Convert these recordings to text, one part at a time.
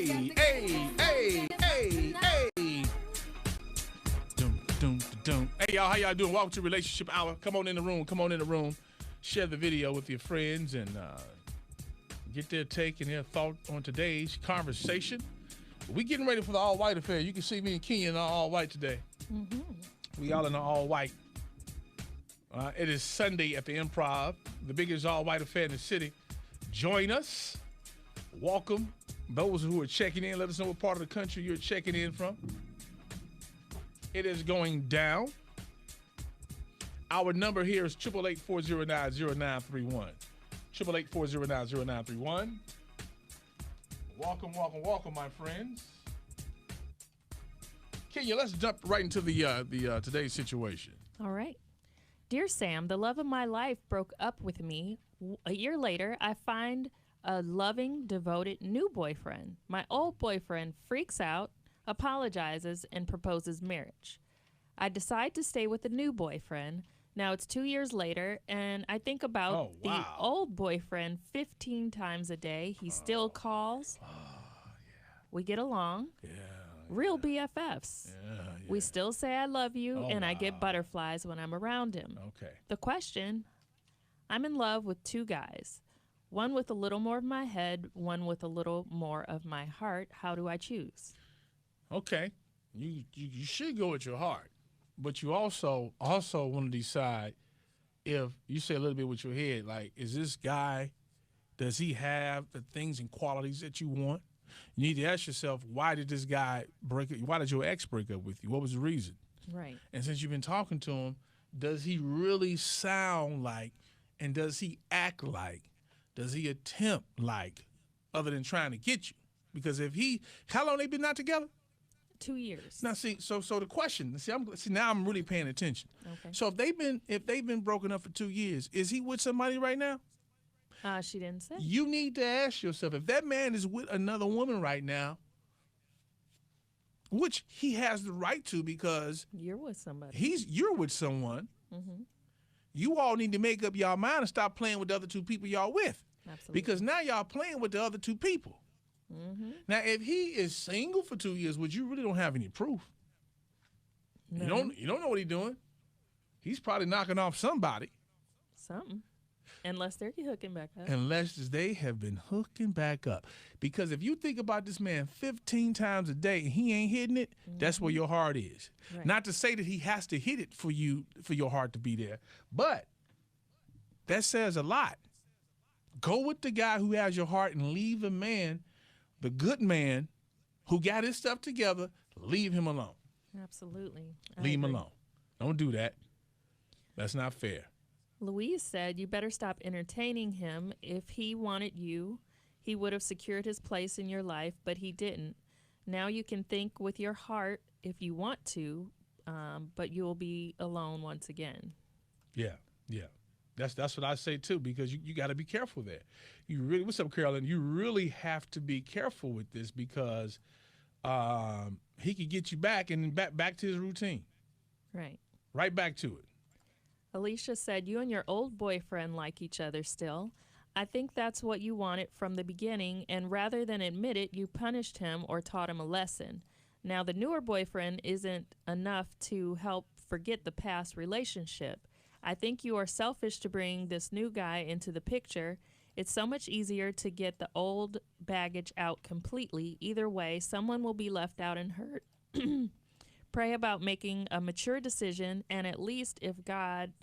Hey. Hey, y'all, how y'all doing? Welcome to Relationship Hour. Come on in the room. Share the video with your friends and get their take and their thought on today's conversation. We getting ready for the all-white affair. You can see me and Kenya in all-white today. Mm-hmm. We all in the all-white. It is Sunday at the Improv, the biggest all-white affair in the city. Join us. Welcome. Those who are checking in, let us know what part of the country you're checking in from. It is going down. Our number here is 888-409-0931. 888-409-0931. Welcome, my friends. Kenya, let's jump right into the today's situation. All right. Dear Sam, the love of my life broke up with me. A year later, I find a loving, devoted new boyfriend. My old boyfriend freaks out, apologizes, and proposes marriage. I decide to stay with the new boyfriend. Now it's 2 years later, and I think about the old boyfriend 15 times a day. He still calls. We get along. Real BFFs. We still say I love you, and I get butterflies when I'm around him. Okay. The question, I'm in love with two guys. One with a little more of my head, one with a little more of my heart. How do I choose? Okay. You should go with your heart. But you also want to decide if you say a little bit with your head, like, is this guy, does he have the things and qualities that you want? You need to ask yourself, why did this guy why did your ex break up with you? What was the reason? Right. And since you've been talking to him, does he really sound like, and does he act like, does he attempt like, other than trying to get you? Because how long they been not together? 2 years. Now, see, so the question, now I'm really paying attention. Okay. So if they've been broken up for 2 years, is he with somebody right now? She didn't say. You need to ask yourself, if that man is with another woman right now, which he has the right to because you're with somebody. You're with someone. Mm-hmm. You all need to make up your mind and stop playing with the other two people y'all with. Absolutely. Because now y'all playing with the other two people. Mm-hmm. Now, if he is single for 2 years, which you really don't have any proof. No. You don't know what he's doing. He's probably knocking off somebody. Something. Unless they're hooking back up. Unless they have been hooking back up. Because if you think about this man 15 times a day and he ain't hitting it, that's where your heart is. Right. Not to say that he has to hit it for your heart to be there, but that says a lot. Go with the guy who has your heart and leave the good man who got his stuff together, leave him alone. Absolutely. Leave him alone. Don't do that. That's not fair. Louise said, you better stop entertaining him. If he wanted you, he would have secured his place in your life, but he didn't. Now you can think with your heart if you want to, but you'll be alone once again. Yeah. That's what I say too, because you got to be careful there. What's up, Carolyn? You really have to be careful with this because he could get you back and back to his routine. Right. Right back to it. Alicia said, you and your old boyfriend like each other still. I think that's what you wanted from the beginning, and rather than admit it, you punished him or taught him a lesson. Now the newer boyfriend isn't enough to help forget the past relationship. I think you are selfish to bring this new guy into the picture. It's so much easier to get the old baggage out completely. Either way, someone will be left out and hurt. Pray about making a mature decision, and at least if God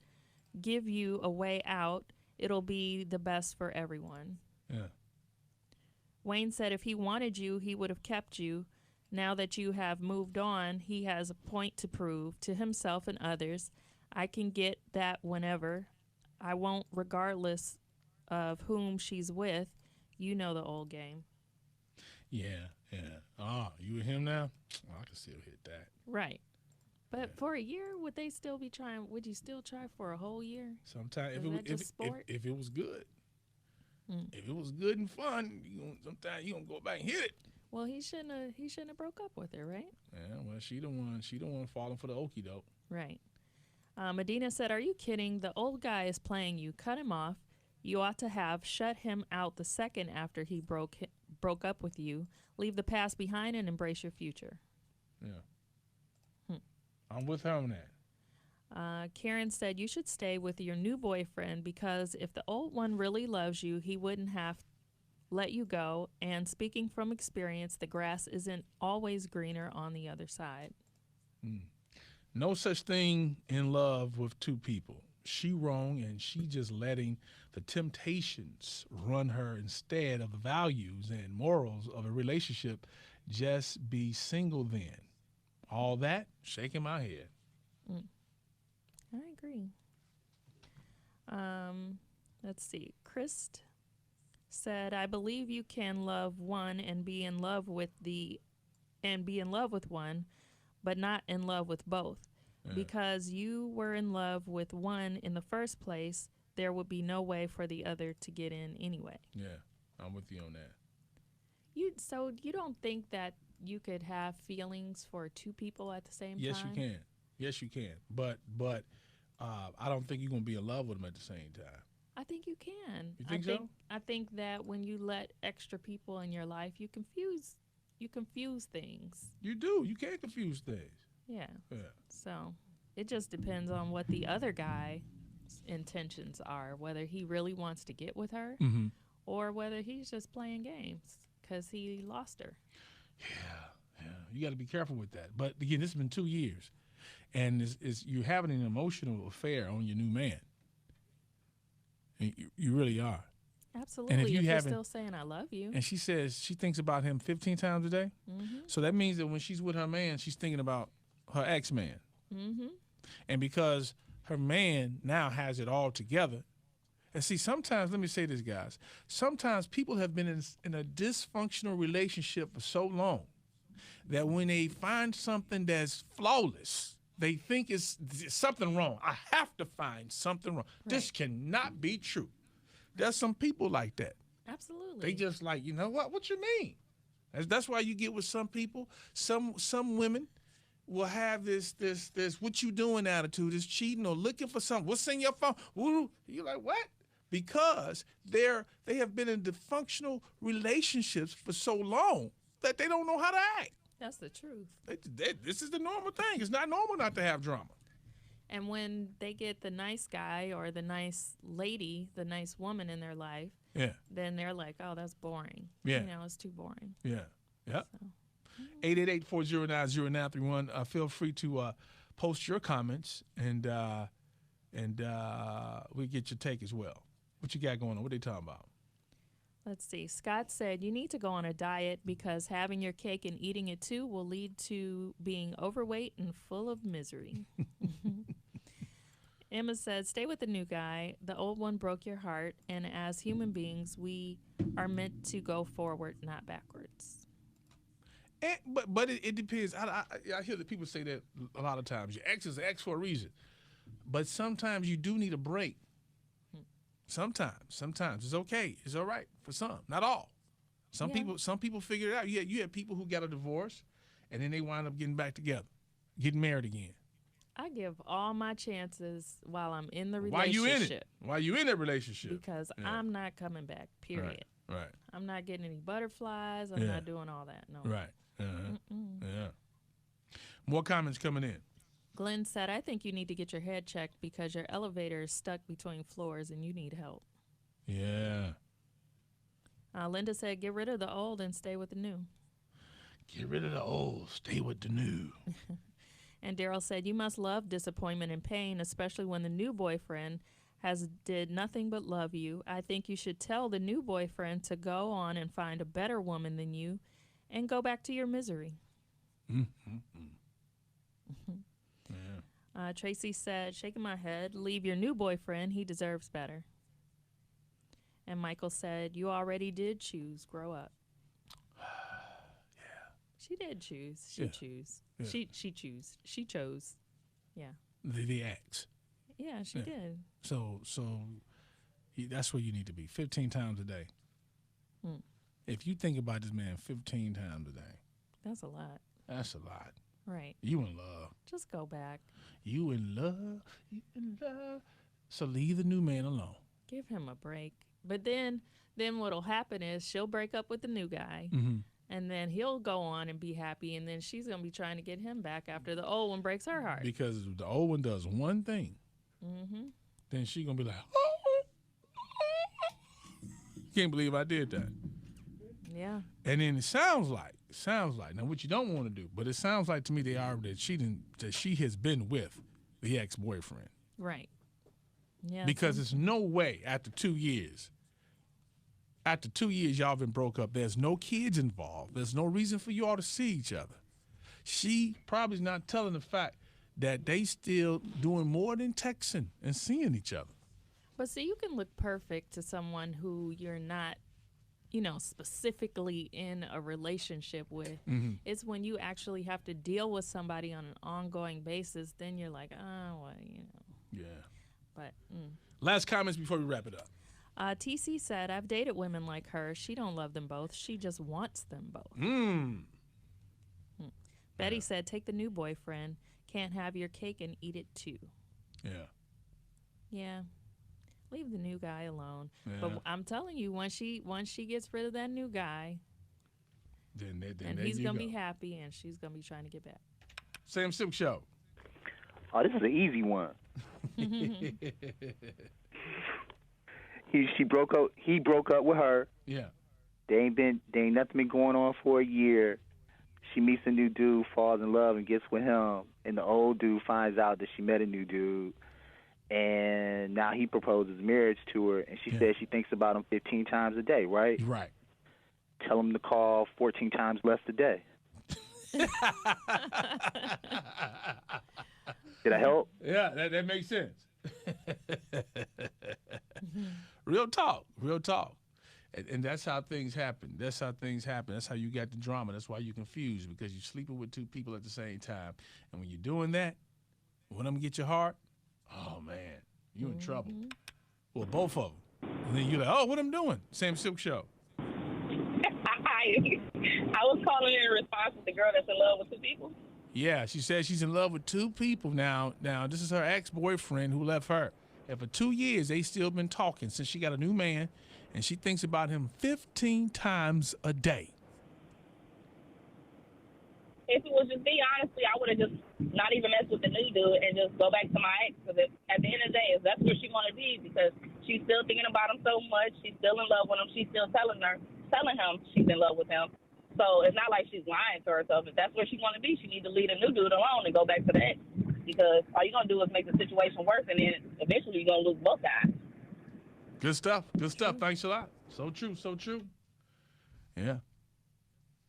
give you a way out, it'll be the best for everyone. Yeah. Wayne said if he wanted you, he would have kept you. Now that you have moved on, he has a point to prove to himself and others. I can get that whenever. I won't, regardless of whom she's with. You know the old game. Yeah. Oh, you with him now? Oh, I can still hit that. Right. But for a year, would they still be trying? Would you still try for a whole year? Sometimes if it was good. If it was good and fun, sometimes you gonna go back and hit it. Well, he shouldn't have broke up with her, right? Yeah, well, she the one falling for the okie doke. Right. Medina said, are you kidding? The old guy is playing you. Cut him off. You ought to have shut him out the second after he broke up with you. Leave the past behind and embrace your future. Yeah. I'm with her on that. Karen said you should stay with your new boyfriend because if the old one really loves you, he wouldn't have let you go. And speaking from experience, the grass isn't always greener on the other side. No such thing in love with two people. She wrong, and she just letting the temptations run her instead of the values and morals of a relationship. Just be single then. All that, shaking my head. I agree. Let's see. Chris said, I believe you can love one and be in love with one, but not in love with both. Yeah. Because you were in love with one in the first place, there would be no way for the other to get in anyway. Yeah, I'm with you on that. So you don't think that you could have feelings for two people at the same time? Yes, you can. Yes, you can. But I don't think you're gonna be in love with them at the same time. I think you can. You think so? I think that when you let extra people in your life, you confuse things. You do. You can confuse things. Yeah. Yeah. So it just depends on what the other guy's intentions are, whether he really wants to get with her or whether he's just playing games because he lost her. Yeah. You got to be careful with that. But again, this has been 2 years, and you're having an emotional affair on your new man. And you really are. Absolutely. And if you're still saying I love you. And she says she thinks about him 15 times a day. So that means that when she's with her man, she's thinking about her ex-man. And because her man now has it all together. And see, sometimes, let me say this, guys. Sometimes people have been in a dysfunctional relationship for so long that when they find something that's flawless, they think it's something wrong. I have to find something wrong. Right. This cannot be true. There's some people like that. Absolutely. They just like, you know what? What you mean? That's why you get with some people. Some women will have this what you doing attitude, this cheating or looking for something. What's in your phone? Ooh, you're like, what? Because they have been in dysfunctional relationships for so long that they don't know how to act. That's the truth. This is the normal thing. It's not normal not to have drama. And when they get the nice guy or the nice lady, the nice woman in their life, then they're like, oh, that's boring. Yeah. It's too boring. Yeah. Yeah. 888-409-0931. Feel free to post your comments, and we get your take as well. What you got going on? What are they talking about? Let's see. Scott said, you need to go on a diet because having your cake and eating it too will lead to being overweight and full of misery. Emma said, stay with the new guy. The old one broke your heart. And as human beings, we are meant to go forward, not backwards. But it depends. I hear that people say that a lot of times. Your ex is an ex for a reason. But sometimes you do need a break. Sometimes it's okay. It's all right for some, not all. Some people figure it out. You have people who got a divorce, and then they wind up getting back together, getting married again. I give all my chances while I'm in the relationship. While you in that relationship? Because I'm not coming back. Period. Right. I'm not getting any butterflies. I'm not doing all that. No. Right. Yeah. More comments coming in. Glenn said, I think you need to get your head checked because your elevator is stuck between floors and you need help. Yeah. Linda said, get rid of the old and stay with the new. Get rid of the old, stay with the new. And Daryl said, you must love disappointment and pain, especially when the new boyfriend did nothing but love you. I think you should tell the new boyfriend to go on and find a better woman than you and go back to your misery. Tracy said, shaking my head, leave your new boyfriend. He deserves better. And Michael said, you already did choose. Grow up. She did choose. She chose. Yeah. She chose. Yeah. The ex. Yeah, she did. So that's where you need to be. 15 times a day. If you think about this man 15 times a day. That's a lot. That's a lot. Right. You in love. Just go back. You in love. You in love. So leave the new man alone. Give him a break. But then what'll happen is she'll break up with the new guy. And then he'll go on and be happy, and then she's going to be trying to get him back after the old one breaks her heart. Because if the old one does one thing, then she's going to be like, oh, can't believe I did that. Yeah. And then it sounds like, now what you don't want to do, but it sounds like to me that she has been with the ex-boyfriend. Right. Yeah. Because there's no way after 2 years, y'all been broke up, there's no kids involved. There's no reason for you all to see each other. She probably is not telling the fact that they still doing more than texting and seeing each other. But see, you can look perfect to someone who you're not, specifically in a relationship with. It's when you actually have to deal with somebody on an ongoing basis, then you're like, Yeah. But Last comments before we wrap it up. TC said, I've dated women like her. She don't love them both. She just wants them both. Betty said, take the new boyfriend. Can't have your cake and eat it too. Yeah. Yeah. Leave the new guy alone. Yeah. But I'm telling you, once she gets rid of that new guy, then he's going to be happy, and she's going to be trying to get back. Sam Silk Show. Oh, this is an easy one. He broke up with her. Yeah. They ain't nothing been going on for a year. She meets a new dude, falls in love, and gets with him. And the old dude finds out that she met a new dude. And now he proposes marriage to her. And she says she thinks about him 15 times a day, right? Right. Tell him to call 14 times less a day. Did I help? Yeah, that makes sense. Real talk. And that's how things happen. That's how you got the drama. That's why you're confused, because you're sleeping with two people at the same time. And when you're doing that, when I'm going to get your heart, oh, man, you in trouble. Well, both of them. And then you're like, oh, what I'm doing? Sam Silk Show. I was calling in response to the girl that's in love with two people. Yeah, she says she's in love with two people now. Now, this is her ex-boyfriend who left her. And for 2 years, they still been talking since she got a new man, and she thinks about him 15 times a day. If it was just me, honestly, I would have just not even messed with the new dude and just go back to my ex. Because at the end of the day, that's where she want to be, because she's still thinking about him so much. She's still in love with him. She's still telling him she's in love with him. So it's not like she's lying to herself. If that's where she want to be, she need to leave the new dude alone and go back to the ex. Because all you're going to do is make the situation worse, and then eventually you're going to lose both guys. Good stuff. Thanks a lot. So true. Yeah.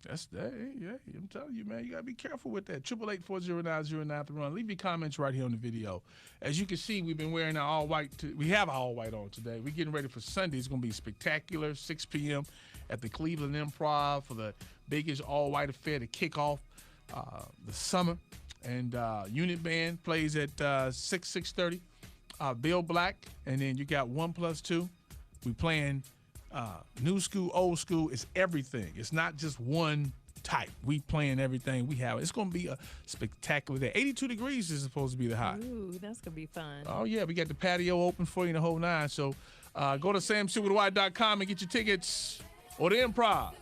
That's that. Yeah, I'm telling you, man, you gotta be careful with that. 888-409-0931. Leave your comments right here on the video. As you can see, we've been wearing our all white. We have our all white on today. We're getting ready for Sunday. It's gonna be spectacular. 6 p.m. at the Cleveland Improv for the biggest all white affair to kick off the summer. And Unit Band plays at 6:30. Bill Black, and then you got 1+2. We playing new school, old school. It's everything. It's not just one type. We playing everything we have. It's going to be a spectacular day. 82 degrees is supposed to be the high. Ooh, that's going to be fun. Oh, yeah. We got the patio open for you in the whole nine. So go to samsilkwithY.com and get your tickets, or the Improv.